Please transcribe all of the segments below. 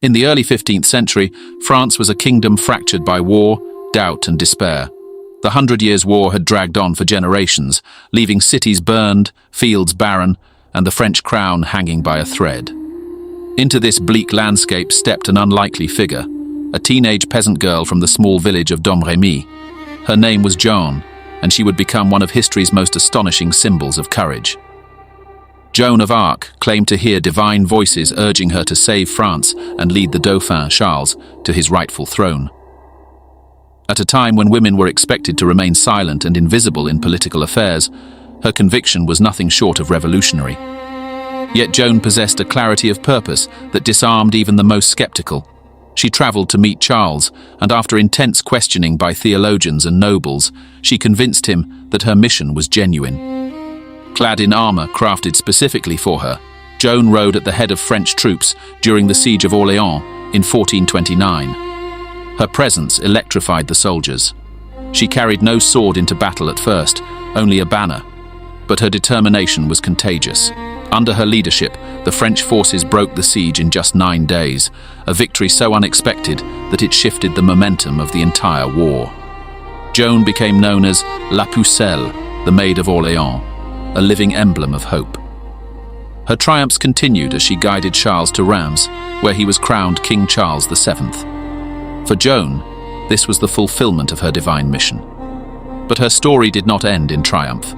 In the early 15th century, France was a kingdom fractured by war, doubt, and despair. The Hundred Years' War had dragged on for generations, leaving cities burned, fields barren, and the French crown hanging by a thread. Into this bleak landscape stepped an unlikely figure, a teenage peasant girl from the small village of Domremy. Her name was Jeanne, and she would become one of history's most astonishing symbols of courage. Joan of Arc claimed to hear divine voices urging her to save France and lead the dauphin, Charles, to his rightful throne. At a time when women were expected to remain silent and invisible in political affairs, her conviction was nothing short of revolutionary. Yet Joan possessed a clarity of purpose that disarmed even the most skeptical. She travelled to meet Charles, and after intense questioning by theologians and nobles, she convinced him that her mission was genuine. Clad in armour crafted specifically for her, Joan rode at the head of French troops during the siege of Orléans in 1429. Her presence electrified the soldiers. She carried no sword into battle at first, only a banner. But her determination was contagious. Under her leadership, the French forces broke the siege in just 9 days, a victory so unexpected that it shifted the momentum of the entire war. Joan became known as La Pucelle, the Maid of Orléans, a living emblem of hope. Her triumphs continued as she guided Charles to Reims, where he was crowned King Charles VII. For Joan, this was the fulfillment of her divine mission. But her story did not end in triumph.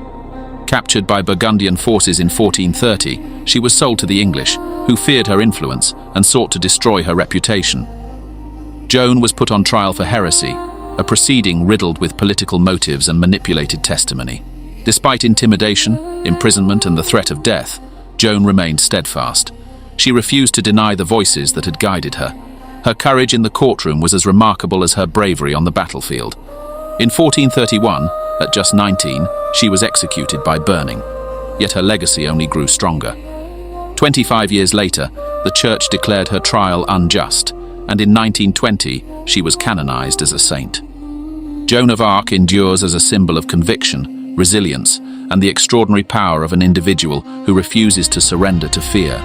Captured by Burgundian forces in 1430, she was sold to the English, who feared her influence and sought to destroy her reputation. Joan was put on trial for heresy, a proceeding riddled with political motives and manipulated testimony. Despite intimidation, imprisonment, and the threat of death, Joan remained steadfast. She refused to deny the voices that had guided her. Her courage in the courtroom was as remarkable as her bravery on the battlefield. In 1431, at just 19, she was executed by burning. Yet her legacy only grew stronger. 25 years later, the Church declared her trial unjust, and in 1920, she was canonized as a saint. Joan of Arc endures as a symbol of conviction, resilience, and the extraordinary power of an individual who refuses to surrender to fear.